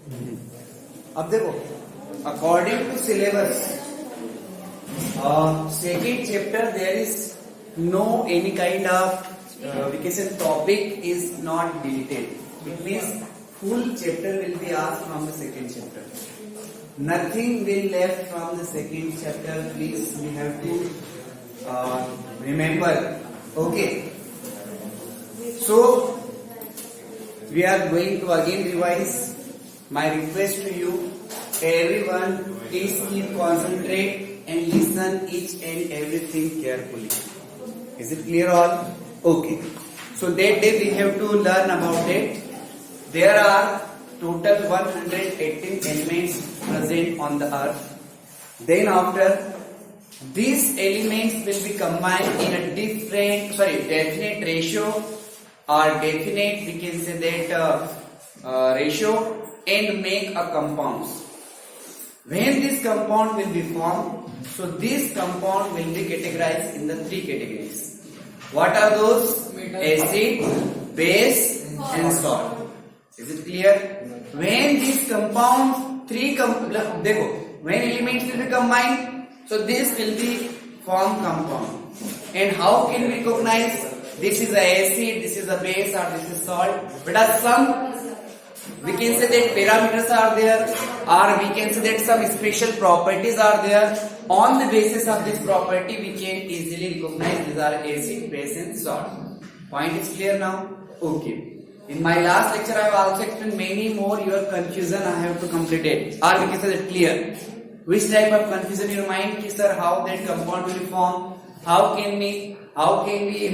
अब देखो, according to syllabus second chapter there is no any kind of we can say topic is not deleted. It means full chapter will be asked from the second chapter. Nothing will left from the second chapter. Please, we have to remember. Okay. So we are going to again revise. My request to you, everyone, please keep concentrate and listen each and everything carefully. Is it clear all? Okay. So that day we have to learn about it. There are total 118 elements present on the earth. Then after, these elements will be combined in a definite ratio or definite, we can say that ratio, and make a compound. When this compound will be formed, so this compound will be categorized in the three categories. What are those? Acid, base and salt. Is it clear? When these compounds, देखो, when elements will be combined, so this will be form compound. And how can we recognize this is a acid, this is a base, or this is salt? But some, we can say that parameters are there, or we can say that some special properties are there. On the basis of this property, we can easily recognize these are acid, base and salt. Point is clear now? Okay. In my last lecture, I have also explained many more. Your confusion I have to complete it. Or we can say that clear. Which type of confusion in your mind? Sir, how that compound will form? How can we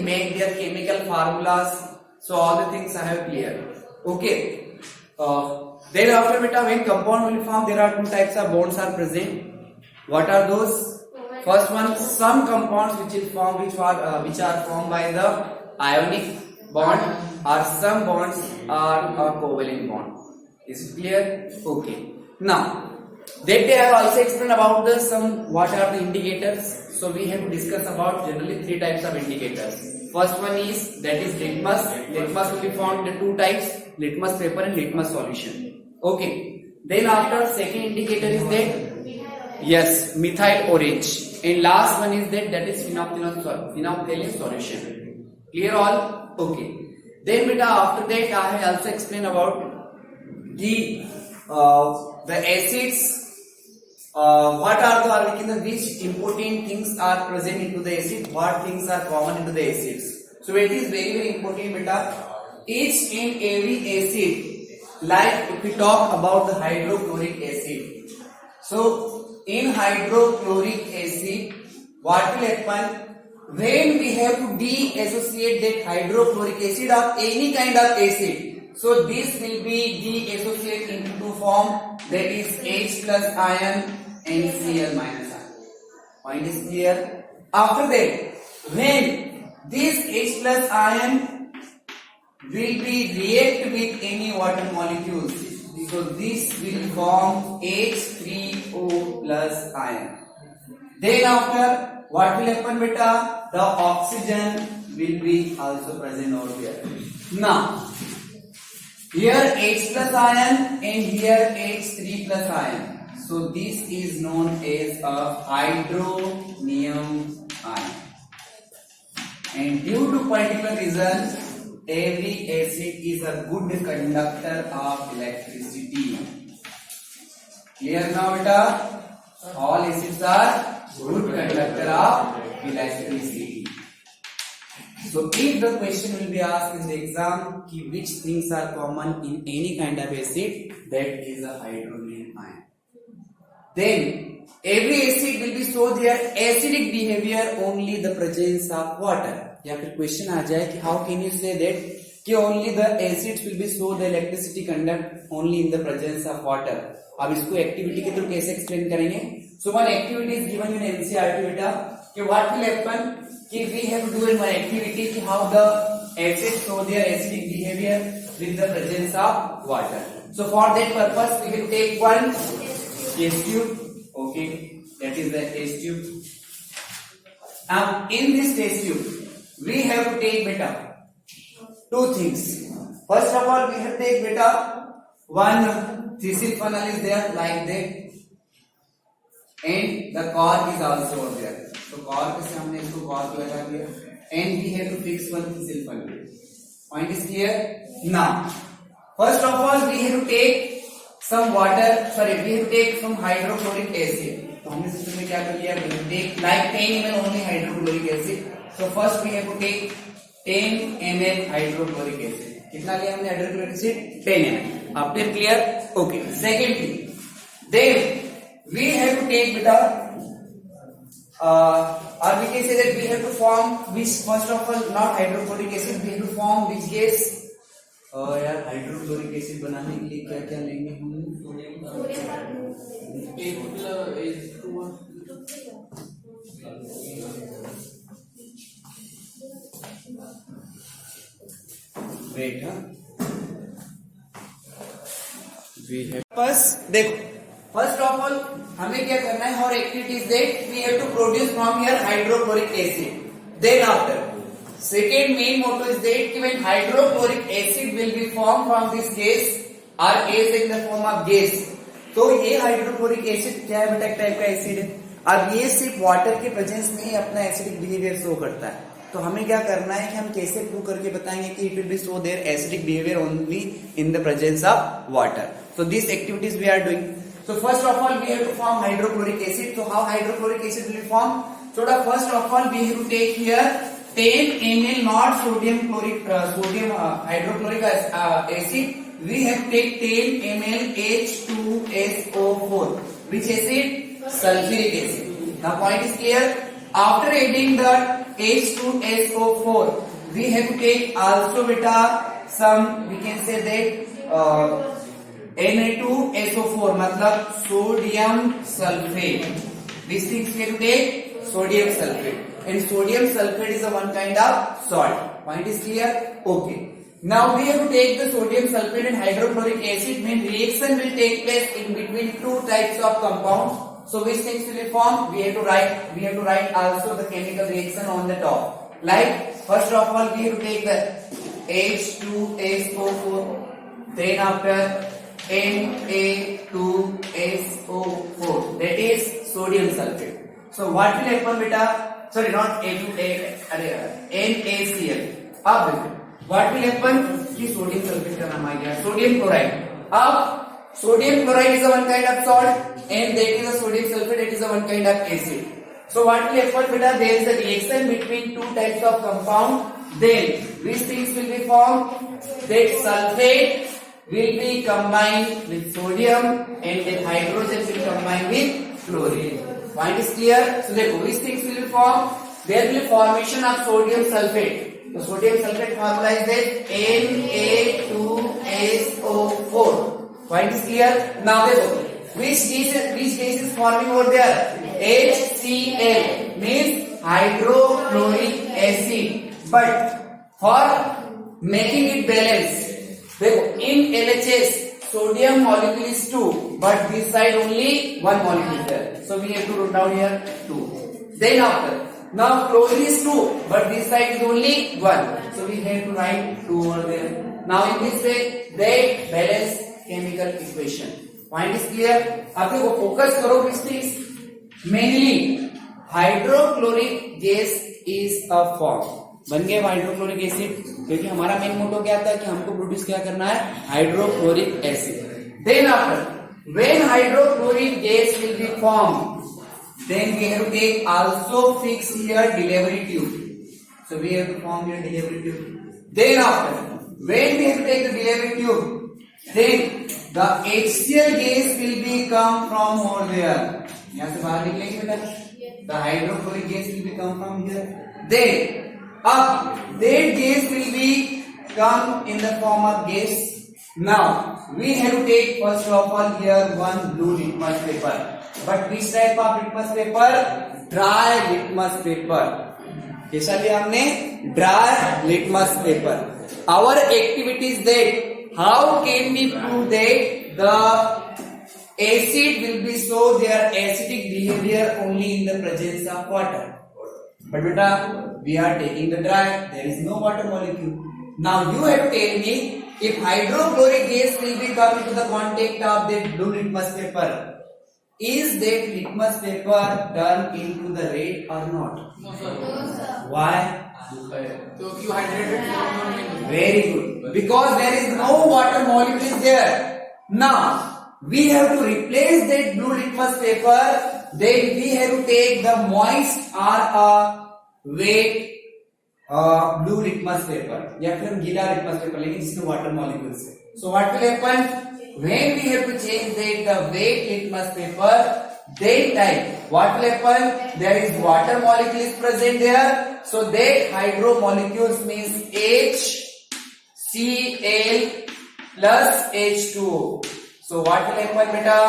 make their chemical formulas? So all the things I have clear. Okay. Then after beta, when compound will form, there are two types of bonds are present. What are those? First one, some compounds which are formed by the ionic bond, or some bonds are a covalent bond. Is it clear? Okay. Now, that day I have also explained about what are the indicators. So we have to discuss about generally three types of indicators. First one is that is litmus. Litmus will be found in two types: litmus paper and litmus solution. Okay. Then after, second indicator is that yes, methyl orange, and last one is that is phenolphthalein solution. Clear all? Okay. Then beta, after that I have also explained about the acids. What are which important things are present into the acid? What things are common into the acids? So it is very very important, beta. Each and every acid, like if we talk about the hydrochloric acid. So in hydrochloric acid, what will happen? When we have to deassociate that hydrochloric acid of any kind of acid, so this will be deassociated into two form, that is H plus ion and Cl minus ion. Point is clear? After that, when this H plus ion will be react with any water molecules, so this will form H3O plus ion. Then after, what will happen beta? The oxygen will be also present over here. Now, here H plus ion and here H3 plus ion. So this is known as a hydronium ion. And due to particular reason, every acid is a good conductor of electricity. Clear now beta? All acids are good conductor of electricity. So if the question will be asked in the exam, which things are common in any kind of acid, that is a hydronium ion. Then every acid will be show their acidic behavior only the presence of water. या फिर question आ जाए कि how can you say that कि only the acids will be show the electricity conduct only in the presence of water. अब इसको activity के through कैसे explain करेंगे? So one activity is given in NCERT beta कि what will happen कि we have to do in one activity कि how the acids show their acidic behavior with the presence of water. So for that purpose we will take one test tube. Okay, that is the test tube. Now in this test tube we have to take beta two things. First of all we have to take beta one Cecil funnel is there like that, and the cork is also there. So cork से हमने इसको cork लगा दिया, and we have to fix one Cecil funnel. Point is clear? Now, first of all, we have to take some water. Sorry, we have to take some hydrochloric acid. तो हमने system में क्या कर लिया? We have to take like 10 ml only hydrochloric acid. So first we have to take 10 ml hydrochloric acid. कितना लिया हमने hydrochloric acid? 10 ml. After clear? Okay. Secondly, then we have to take beta, or we can say that we have to form which, first of all, not hydrochloric acid, we have to form which gas? यार hydrochloric acid बनाने के लिए क्या क्या लेंगे हम? Wait, बस देखो, फर्स्ट ऑफ ऑल हमें क्या करना है, और activities that we have to produce from here hydrochloric acid. Then after second main motto is that when hydrochloric acid will be formed from this gas or gas in the form of gas. तो ये hydrochloric acid क्या है बेटा? एक type का acid है. अब ये सिर्फ वाटर के प्रेजेंस में ही अपना एसिडिक बिहेवियर शो करता है. तो हमें क्या करना है कि हम कैसे प्रूव करके बताएंगे कि it will be show their acidic behaviour only in the presence of water. So these activities we are doing. So first of all we have to form hydrochloric acid. So how hydrochloric acid will be formed? So the first of all we have to take here 10 ml not sodium hydrochloric acid. We have to take 10 ml H2SO4. Which acid? Sulfuric acid. The point is clear. After adding the H2SO4, we have to take also beta some, we can say that Na2SO4 मतलब sodium sulfate. These things we have to take sodium sulfate. And sodium sulfate is a one kind of salt. Point is clear? Okay. Now we have to take the sodium sulfate and hydrochloric acid. When reaction will take place in between two types of compounds. So which things will be formed? We have to write also the chemical reaction on the top. Like first of all we have to take the H2SO4. Then after Na2SO4. That is sodium sulfate. So what will happen beta? Sorry, not NaCl. अब what will happen कि sodium sulphate का नाम आ गया sodium chloride. अब sodium chloride is a one kind of salt and that is a sodium sulfate, it is a one kind of acid. So what will happen beta? There is a reaction between two types of compound. Then which things will be formed? That sulfate will be combined with sodium and then hydrogen will combine with chlorine. Point is clear? So देखो which things will be formed? There will be formation of sodium sulfate. So sodium sulfate formula is that Na2SO4. Point is clear? Now देखो which gas is forming over there? HCl means hydrochloric acid. But for making it balanced, देखो in LHS sodium molecule is 2, but this side only one molecule there. So we have to write down here 2. Then after, now chlorine is 2, but this side is only 1. So we have to write 2 over there. Now in this way, they balance chemical equation. Point is clear? अब देखो focus करो which things. Mainly hydrochloric gas is a form. बन गया hydrochloric acid, क्योंकि हमारा main motto क्या था कि हमको प्रोड्यूस क्या करना है? Hydrochloric acid. Then after when hydrochloric gas will be formed, then we have to take also fix here delivery tube. So we have to form here delivery tube. Then after when we have to take the delivery tube, then the HCl gas will be come from over there. यहां से बाहर निकलेंगे बेटा. The hydrochloric gas will be come from here. Then up that gas will be come in the form of gas. Now we have to take first of all here one blue litmus paper. But which type of litmus paper? Dry litmus paper. कैसा लिया हमने? Dry litmus paper. Our activity is that how can we prove that the acid will be show their acidic behavior only in the presence of water. But beta, we are taking the dry, there is no water molecule. Now you have to tell me if hydrochloric gas will be come into the contact of that blue litmus paper, is that litmus paper turned into the red or not? No, sir. Why? So you hydrated. Very good. Because there is no water molecule there. Now we have to replace that blue litmus paper. Then we have to take the moist or wet blue litmus paper या फिर गीला litmus paper लेकिन जिसमें water molecules है. So what will happen when we have to change that the wet litmus paper? That time what will happen? There is water molecule is present there. So that hydro molecules means HCl plus H2O. So what will happen, beta?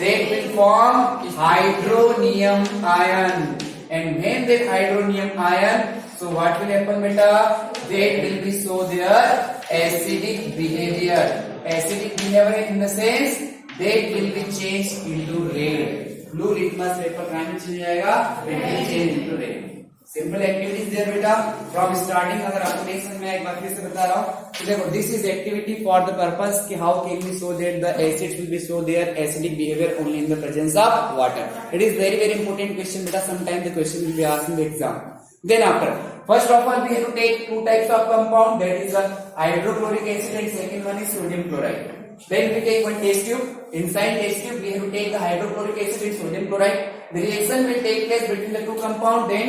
That will form hydronium ion. And when that hydronium ion, so what will happen, beta? That will be so their acidic behavior. Acidic behavior in the sense that will be changed into red. Blue litmus paper kind में change आएगा, it will change into red. Simple activities there, beta. From starting, अगर आपको नहीं समझ में आए, एक बार फिर से बता रहा हूँ. तो देखो, this is activity for the purpose कि how can we show that the acids will be show their acidic behavior only in the presence of water. It is very very important question, beta. Sometimes the question will be asked in the exam. Then after, first of all we have to take two types of compound, that is a hydrochloric acid and second one is sodium chloride. Then we take one test tube. Inside test tube we have to take the hydrochloric acid and sodium chloride. The reaction will take place between the two compound. Then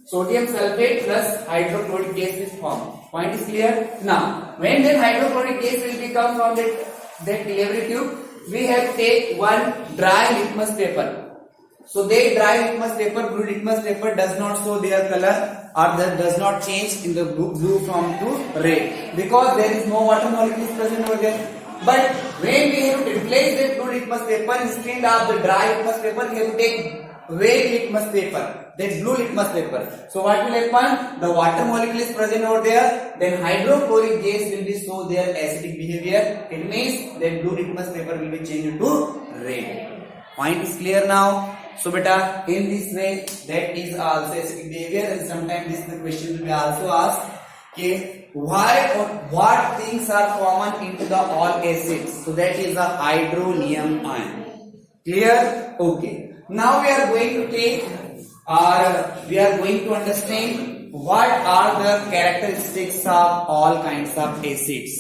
sodium sulfate plus hydrochloric gas is formed. Point is clear? Now, when that hydrochloric gas will become from that delivery tube, we have to take one dry litmus paper. So that dry litmus paper, blue litmus paper does not show their color or that does not change in the blue from to red because there is no water molecules present over there. But when we have to replace that blue litmus paper, instead of the dry litmus paper, we have to take wet litmus paper, that's blue litmus paper. So what will happen? The water molecule is present over there, then hydrochloric gas will be show their acidic behavior. It means that blue litmus paper will be changed to red. Point is clear now? So beta, in this way, that is also acidic behavior, and sometimes this question will be also asked, okay, why or what things are common into the all acids? So that is the hydronium ion. Clear? Okay. Now we are going to take or we are going to understand what are the characteristics of all kinds of acids.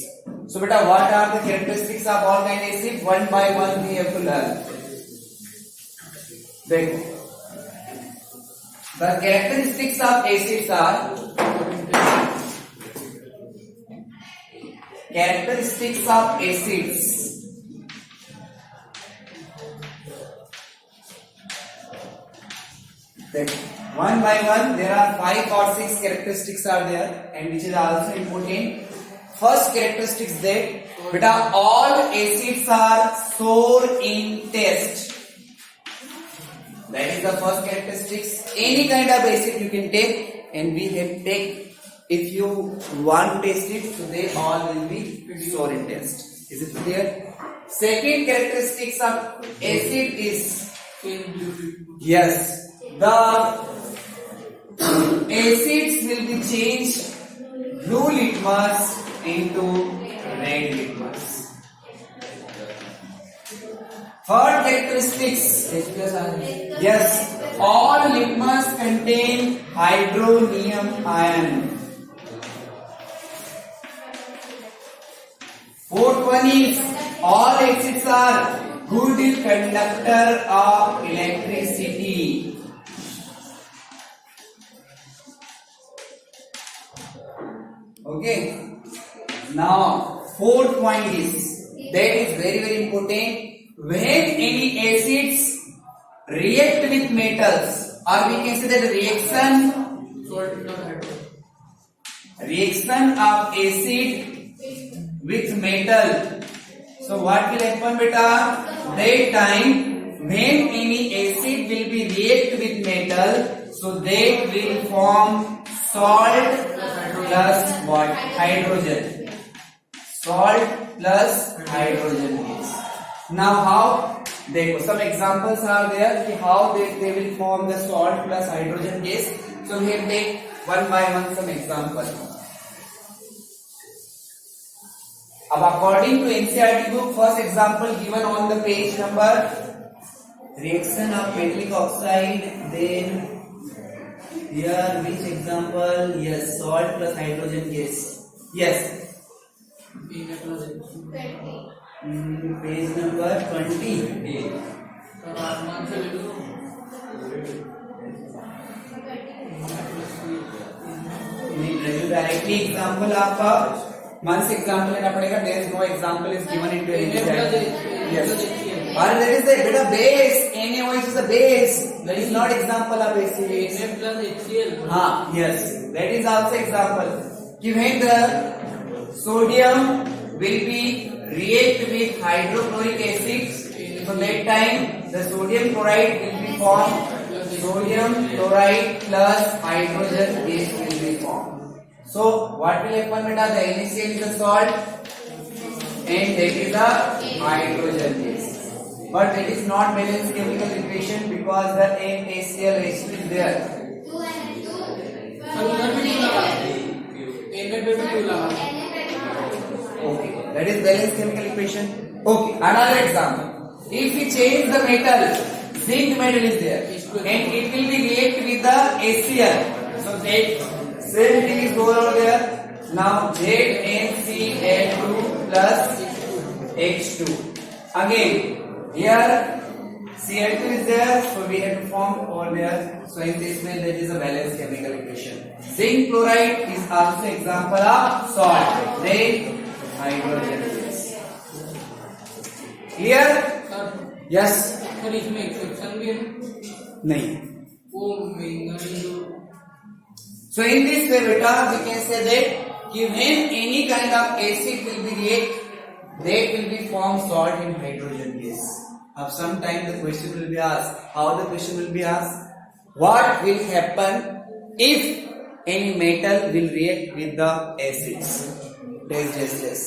So beta, what are the characteristics of all kinds of acids? One by one we have to learn. Then the characteristics of acids are characteristics of acids. Then one by one there are 5 or 6 characteristics are there, and which is also important. First characteristics that beta, all acids are sour in taste. That is the first characteristics. Any kind of acid you can take, and we have take if you want to taste it, so they all will be sour in taste. Is it clear? Second characteristics of acid is yes, the acids will be changed blue litmus into red litmus. Third characteristics, yes, all litmus contain hydronium ion. Fourth one is all acids are good conductor of electricity. Okay. Now fourth point is that is very very important. When any acids react with metals, or we can say that reaction of acid with metal. So what will happen, beta? That time when any acid will be react with metal, so they will form salt plus what? Hydrogen. Salt plus hydrogen gas. Now how? Some examples are there how they will form the salt plus hydrogen gas. So we will take one by one some examples. अब according to NCERT book, first example given on the page number, reaction of metallic oxide, then here which example? Yes, salt plus hydrogen gas. Yes. Page number 20. Directly example आपका मन से example लेना पड़ेगा. There is no example is given into yes. और देयर इज द बेटा base. NaOH is the base. That is not example of HCl. Na plus HCl. हाँ, yes, that is also example. When the sodium will be react with hydrochloric acid, so that time the sodium chloride will be formed. Sodium chloride plus hydrogen gas will be formed. So what will happen, beta? The NaCl is a salt, and that is a hydrogen gas. But it is not balanced chemical equation because the NaCl is there. Okay, that is balanced chemical equation. Okay, another example. If we change the metal, zinc metal is there, and it will be react with the HCl. So that same thing is over there. Now ZnCl2 plus H2. Again, here Cl2 is there, so we have to form over there. So in this way, that is a balanced chemical equation. Zinc chloride is also example of salt. Then hydrogen gas. Clear? Yes. पर इसमें exception भी है नहीं. वो manganese. So in this way, beta, we can say that when any kind of acid will be react, that will be formed salt in hydrogen gas. Now sometime the question will be asked. How the question will be asked? What will happen if any metal will react with the acids? Yes.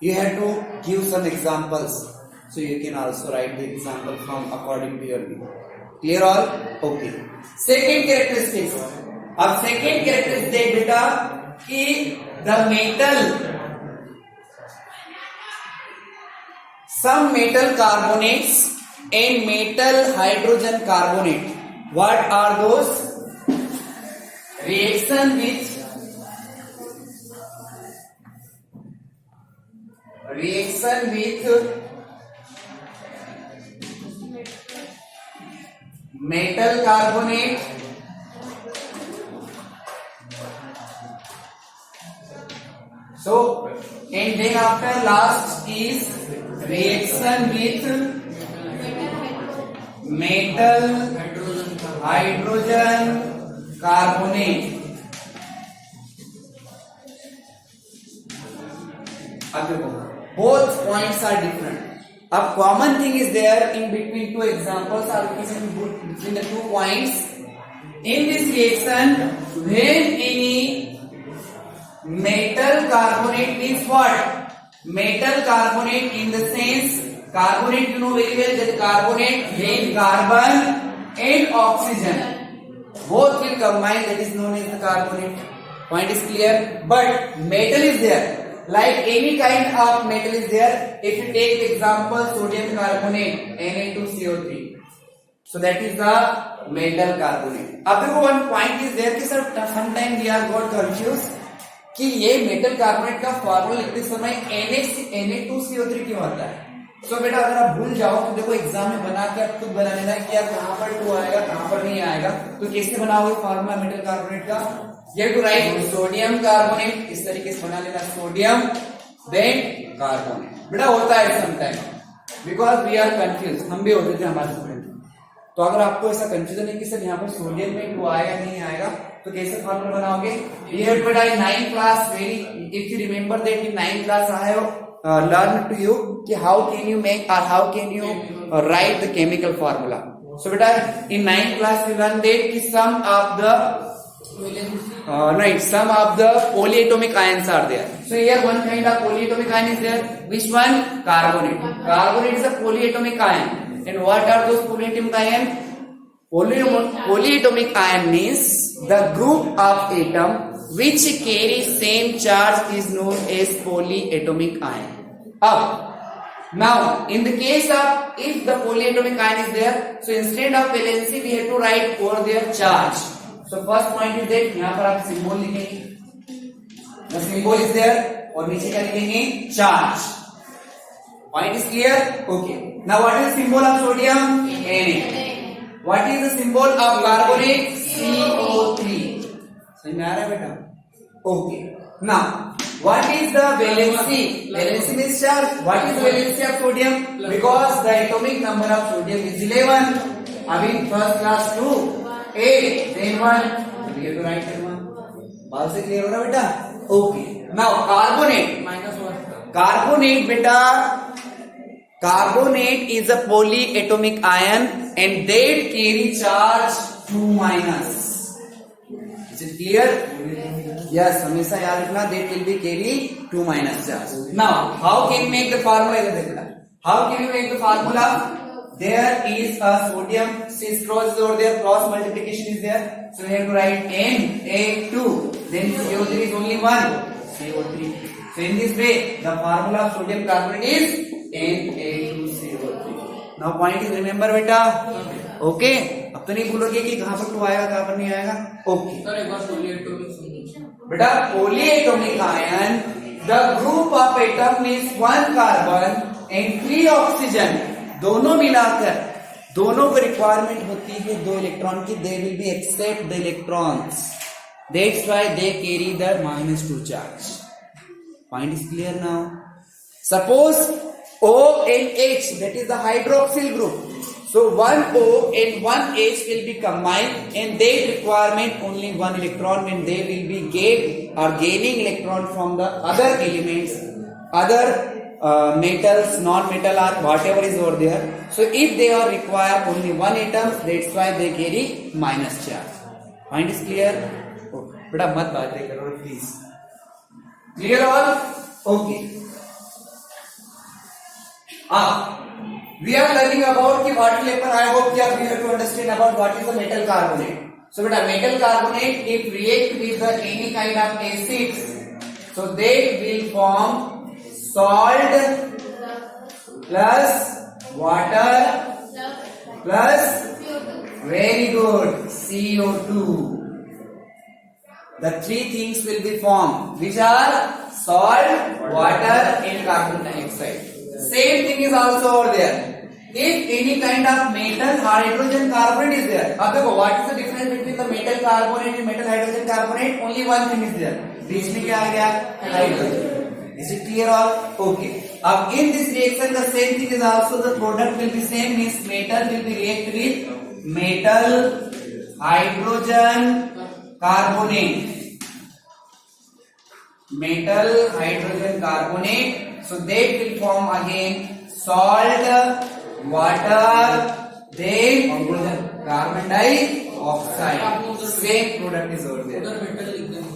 You have to give some examples. So you can also write the example from according to your view. Clear all? Okay. Second characteristics. अब second characteristic बेटा कि the metal, some metal carbonates and metal hydrogen carbonate. What are those? Reaction with metal carbonate so, and then after last is reaction with metal hydrogen carbonate. अब देखो, both points are different. अब common thing is there in between two examples or between the 2 points. In this reaction, when any metal carbonate means what? Metal carbonate in the sense, carbonate you know very well that carbonate when carbon and oxygen both will combine, that is known as the carbonate. Point is clear? But metal is there. Like any kind of metal is there. If you take the example sodium carbonate Na2CO3, so that is the metal carbonate. अब देखो one point is there कि sir sometimes we are got confused कि ये metal carbonate का formula लिखते समय Na2CO3 क्यों आता है. So बेटा अगर आप भूल जाओ तो देखो एग्जाम में बना के आप खुद बना लेना कि यार कहाँ पर 2 आएगा कहाँ पर नहीं आएगा. तो कैसे बनाओगे फॉर्मूला मेटल कार्बोनेट का? You have to write sodium carbonate, इस तरीके से बना लेना सोडियम देन कार्बोनेट. बेटा होता है sometime because we are confuse, हम भी होते थे हमारे स्टूडेंट. तो अगर आपको ऐसा कंफ्यूजन है कि सर यहाँ पर सोडियम में 2 आएगा नहीं आएगा तो कैसे फॉर्मूला बनाओगे? You have to write 9th class very, if you remember that in 9th class I have learned to you कि how can you make or how can you write the chemical formula. So बेटा in 9th class we learned that कि some of the some of the polyatomic ions are there. So here one kind of polyatomic ion is there. Which one? Carbonate. Carbonate is a polyatomic ion. And what are those polyatomic ion? Polyatomic ion means the group of atom which carry same charge is known as polyatomic ion. Now, in the case of if the polyatomic ion is there, so instead of valency we have to write over there charge. So first point is that यहाँ पर आप symbol लिखेंगे, the symbol is there और नीचे क्या लिखेंगे charge. Point is clear? Okay. Now what is the symbol of sodium? Na. What is the symbol of carbonate? CO3. समझ में आ रहा है बेटा? Okay. Now what is the valency? Valency means charge. What is the valency of sodium? Because the atomic number of sodium is 11. अभी first class 2, 8, then 1. We have to write that one. बात से clear हो रहा बेटा? Okay. Now carbonate. -1. Carbonate बेटा. Carbonate is a polyatomic ion and they carry charge 2-. Is it clear? Yes, हमेशा याद रखना that will be carry 2- charge. Now, how can you make the formula? How can you make the formula? There is a sodium, since cross is over there, cross multiplication is there. So we have to write Na2. Then CO3 is only 1. CO3. So in this way, the formula of sodium carbonate is Na2CO3. Now point is remember बेटा. Okay. अब तो नहीं भूलोगे कि कहाँ पर 2 आएगा कहाँ पर नहीं आएगा. Okay. सर एक बार polyatomic समझो. बेटा polyatomic ion, the group of atom is 1 carbon and 3 oxygen. दोनों मिलाकर दोनों को रिक्वायरमेंट होती है 2 इलेक्ट्रॉन की. They will be accept the electrons. That's why they carry the -2 charge. Point is clear now. Suppose O and H, that is the hydroxyl group. So one O and one H will be combined and they requirement only 1 electron when they will be gaining electron from the other elements, other metals, non-metal or whatever is over there. So if they are require only 1 atom, that's why they carry minus charge. Point is clear? Okay. बेटा मत बातें करो please. Clear all? Okay. We are learning about the water vapor. I hope we have to understand about what is the metal carbonate. So beta metal carbonate if react with the any kind of acids, so they will form salt plus water plus very good CO2. The 3 things will be formed, which are salt, water and carbon dioxide. Same thing is also over there. If any kind of metal hydrogen carbonate is there, अब देखो what is the difference between the metal carbonate and metal hydrogen carbonate? Only one thing is there. बीच में क्या आ गया? Hydrogen. Is it clear all? Okay. अब in this reaction the same thing is also the product will be same. Means metal will be react with metal hydrogen carbonate. Metal hydrogen carbonate. So they will form again salt, water, then carbon dioxide. Same product is over there. उधर metal लिख देना.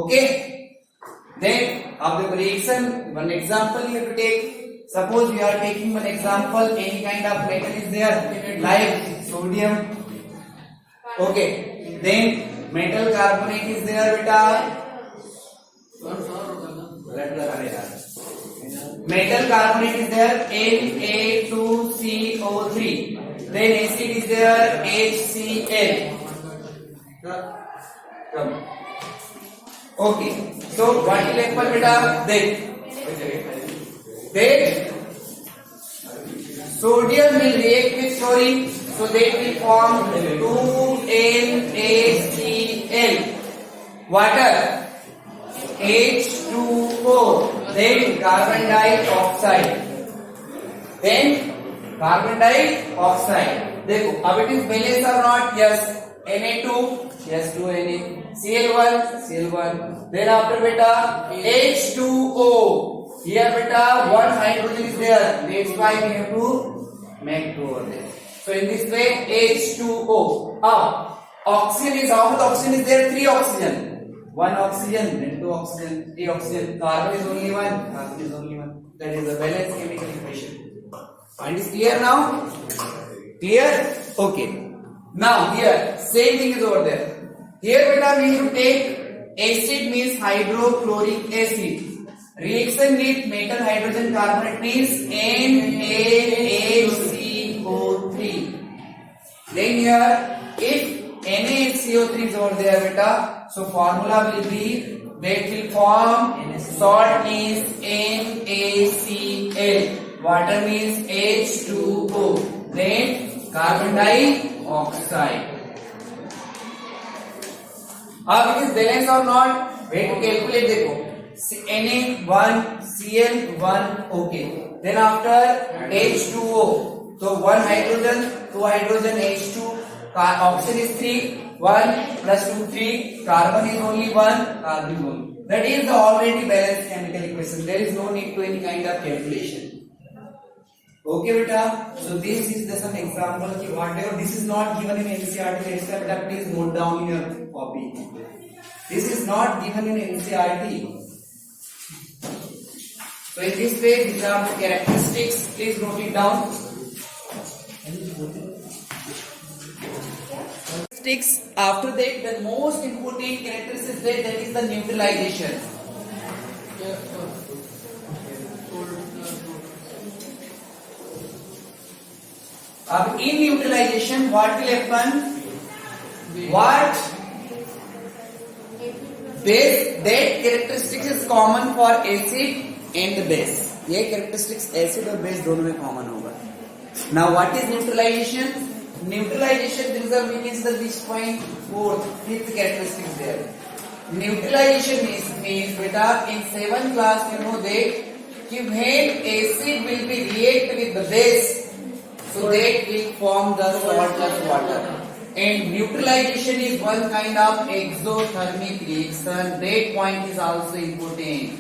Okay. Then of the reaction, one example you have to take. Suppose we are taking one example. Any kind of metal is there, like sodium. Okay. Then metal carbonate is there beta. Metal carbonate is there Na2CO3. Then acid is there HCl. Okay. So what will happen beta? Then sodium will react with chlorine. So they will form 2NaCl. Water H2O. Then carbon dioxide. Then carbon dioxide. देखो अब it is balanced or not? Yes. Na2. Yes, 2Na. Cl1. Cl1. Then after beta H2O. Here beta one hydrogen is there. That's why we have to make 2 over there. So in this way H2O. Oxygen is how much oxygen is there? 3 oxygen. 1 oxygen, then 2 oxygen, 3 oxygen. Carbon is only 1. Carbon is only 1. That is the balanced chemical equation. Point is clear now? Clear? Okay. Now here same thing is over there. Here beta we need to take acid means hydrochloric acid. Reaction with metal hydrogen carbonate means NaHCO3. Then here if NaHCO3 is over there beta, so formula will be that will form salt means NaCl, water means H2O, then carbon dioxide. अब it is balanced or not? Way to calculate देखो Na1Cl1 okay. Then after H2O, so one hydrogen, two hydrogen H2, oxygen is 3, 1 plus 2 3, carbon is only 1, carbon only. That is the already balanced chemical equation. There is no need to any kind of calculation. Okay beta, so this is the some example ki whatever this is not given in NCERT, beta please note down in your copy. This is not given in NCERT. So in this page these are the characteristics, please note it down. After that the most important characteristic that is the neutralization. In neutralization what will happen? What base, that characteristics is common for acid and base. ये characteristics acid और base दोनों में common होगा. Now what is neutralization? Neutralization these are means the which point fourth fifth characteristics there. Neutralization means beta in 7th class you know that when acid will be react with the base, so that will form the salt plus water. And neutralization is one kind of exothermic reaction. That point is also important.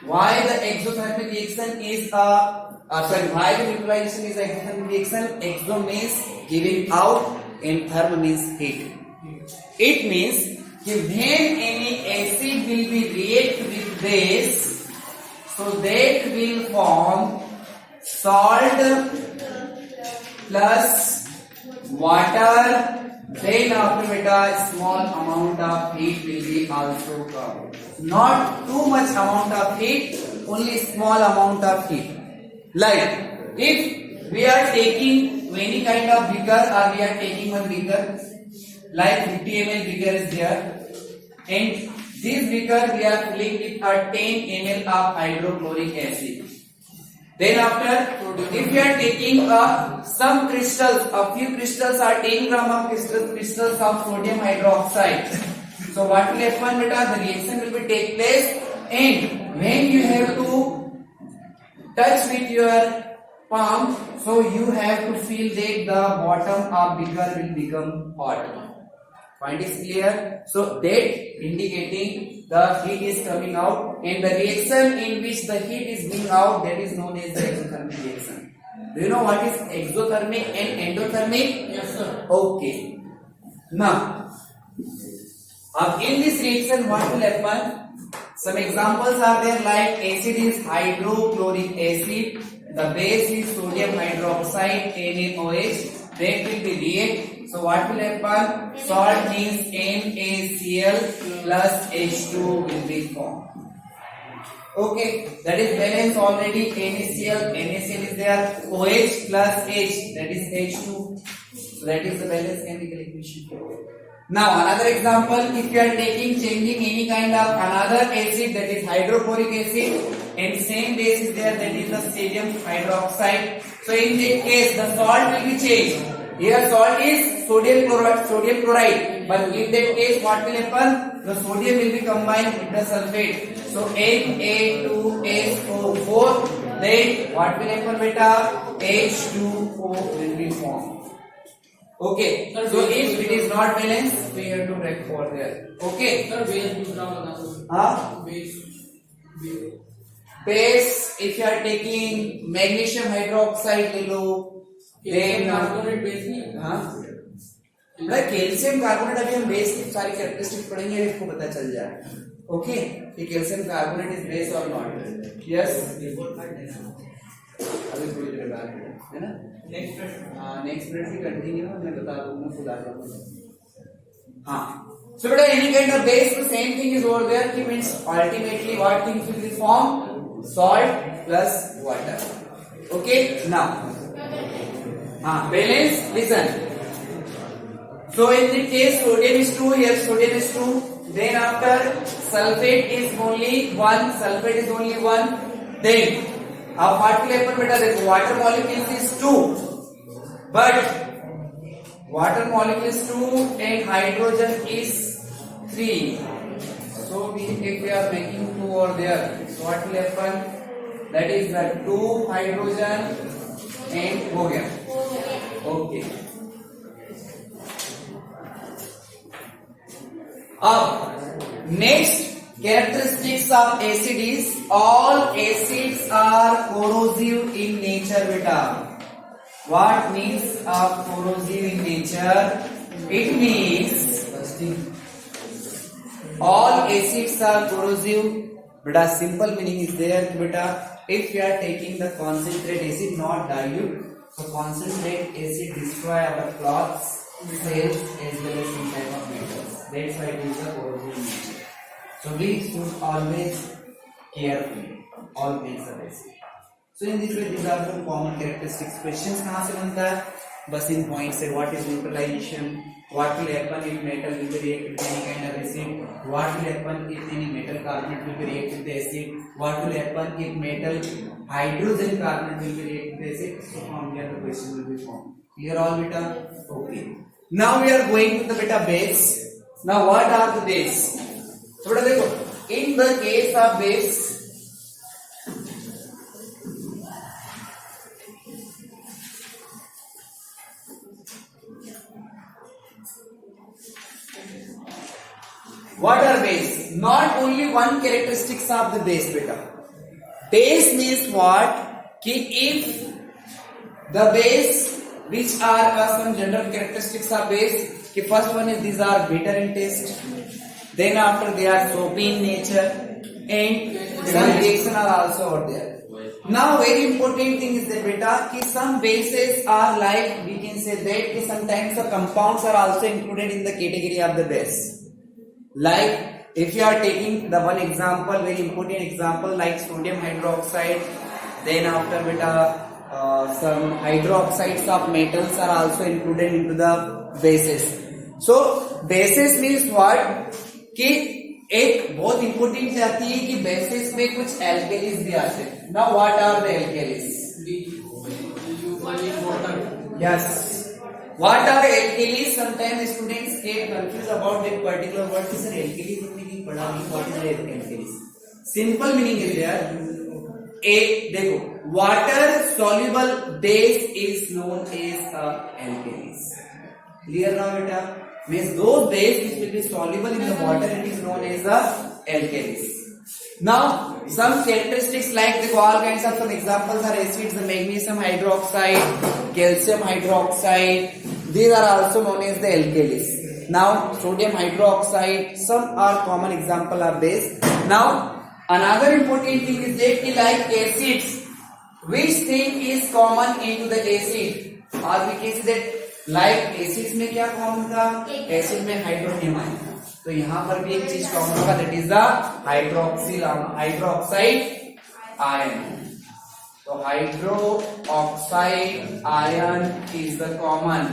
Why the exothermic reaction is why the neutralization is exothermic reaction? Exo means giving out and therm means heat. It means when any acid will be react with base, so that will form salt plus water, then after beta small amount of heat will be also come. Not too much amount of heat, only small amount of heat. Like if we are taking any kind of beaker or we are taking one beaker, like 50 ml beaker is there, and this beaker we are filling with a 10 ml of hydrochloric acid. Then after, if we are taking some crystals, a few crystals are 10 gram of crystals of sodium hydroxide. So what will happen beta? The reaction will be take place, and when you have to touch with your palm, so you have to feel that the bottom of beaker will become hot. Point is clear? So that indicating the heat is coming out, and the reaction in which the heat is being out, that is known as the exothermic reaction. Do you know what is exothermic and endothermic? Yes sir. Okay. Now, in this reaction what will happen? Some examples are there, like acid is hydrochloric acid, the base is sodium hydroxide NaOH, that will be react. So what will happen? Salt means NaCl plus H2 will be formed. Okay, that is balance already. NaCl is there, OH plus H, that is H2. So that is the balance chemical equation. Now another example, if you are changing any kind of another acid, that is hydrochloric acid, and same base is there, that is the sodium hydroxide. So in that case the salt will be changed. Here salt is sodium chloride, but in that case what will happen? The sodium will be combined with the sulfate. So Na2SO4, then what will happen beta? H2O will be formed. Okay, so if it is not balanced, we have to write for there. Okay. Sir, base दूसरा बता दो. Base. Base, if you are taking magnesium hydroxide ले लो, then carbonate base नहीं है. मतलब calcium carbonate अभी हम base की सारी कैरेक्टरिस्टिक पढ़ेंगे, इसको पता चल जाए. ओके, कि कैल्शियम कार्बोनेट इज बेस और नॉट. यस. अभी थोड़ी देर बाद है ना। नेक्स्ट पीरियड, हाँ नेक्स्ट पीरियड से कंटिन्यू मैं बता दूंगा खुद आ जाऊंगा। हाँ so बेटा any kind of base the same thing is over there कि means ultimately what things will be formed salt plus water. Okay now balance listen. So in the case sodium is 2, here sodium is 2, then after sulfate is only 1, sulfate is only 1, then अब what will happen बेटा देखो water molecules is 2 but water molecule is 2 and hydrogen is 3. So if we are making 2 over there, so what will happen? That is the 2 hydrogen and हो गया. Okay. अब next characteristics of acid is all acids are corrosive in nature beta. What means of corrosive in nature? It means all acids are corrosive. Beta simple meaning is there beta. If you are taking the concentrate acid, not dilute, so concentrate acid destroy our cloths, cells as well as some type of metals. That's why it is a corrosive in nature. So we should always carefully all kinds of acid. So in this way these are some common characteristics. Questions कहाँ से बनता है? बस इन points से what is neutralization, what will happen if metal will be react with any kind of acid, what will happen if any metal carbonate will be react with the acid, what will happen if metal hydrogen carbonate will be react with the acid. So from here the question will be formed. Clear all beta? Okay. Now we are going to the beta base. Now what are the base? So beta देखो in the case of base what are base? Not only one characteristics of the base beta. Base means what? कि if the base which are some general characteristics of base, कि first one is these are bitter in taste, then after they are soapy in nature, and some reaction are also over there. Now very important thing is that beta कि some bases are like we can say that कि sometimes the compounds are also included in the category of the base. Like if you are taking the one example, very important example like sodium hydroxide, then after beta some hydroxides of metals are also included into the bases. So bases means what? कि एक बहुत important आती है कि basis में कुछ alkalis भी आते हैं. Now what are the alkalis? Yes. What are alkalis? Sometimes students get confused about that particular word. Is an alkalis meaning पढ़ा नहीं. What is an alkalis? Simple meaning is there. एक देखो water soluble base is known as alkalis. Clear now beta? Means those base which will be soluble in the water it is known as the alkalis. Now some characteristics like the all kinds of some examples are acids, the magnesium hydroxide, calcium hydroxide, these are also known as the alkalis. Now sodium hydroxide, some are common example of base. Now another important thing is that like acids, which thing is common into the acid, or we can say that like acids में क्या common था? Acid में hydronium आया. तो यहाँ पर भी एक चीज कॉमन होगा that is the hydroxide ion. तो hydroxide ion is the common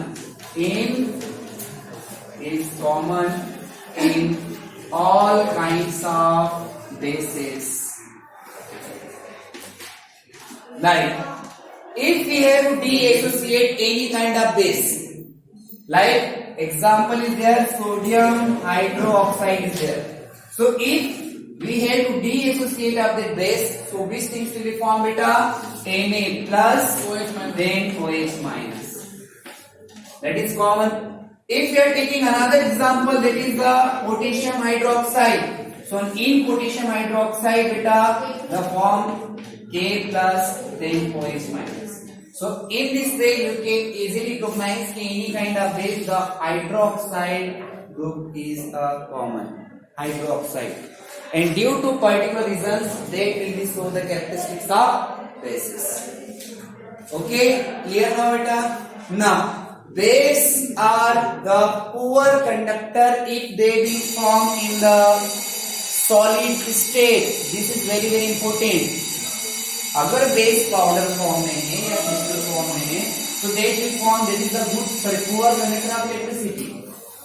in all kinds of bases. Like if we have to dissociate any kind of base, like example is there sodium hydroxide is there. So if we have to deassociate of the base, so which things will be formed beta? Na plus then OH minus. That is common. If we are taking another example that is the potassium hydroxide, so in potassium hydroxide beta the form K plus then OH minus. So in this way you can easily recognize any kind of base the hydroxide group is a common hydroxide, and due to particular reasons they will be show the characteristics of bases. Okay, clear now, beta? Now, bases are the poor conductor if they be formed in the solid state. This is very very important. अगर base powder form में है या crystal form में है, so that will form, that is the good poor conductor of electricity.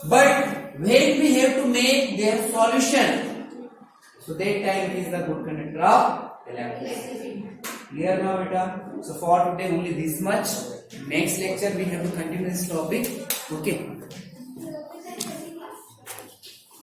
But when we have to make their solution, so that time it is the good conductor of electricity. Clear now, beta? So for today only this much. Next lecture we have to continue this topic. Okay.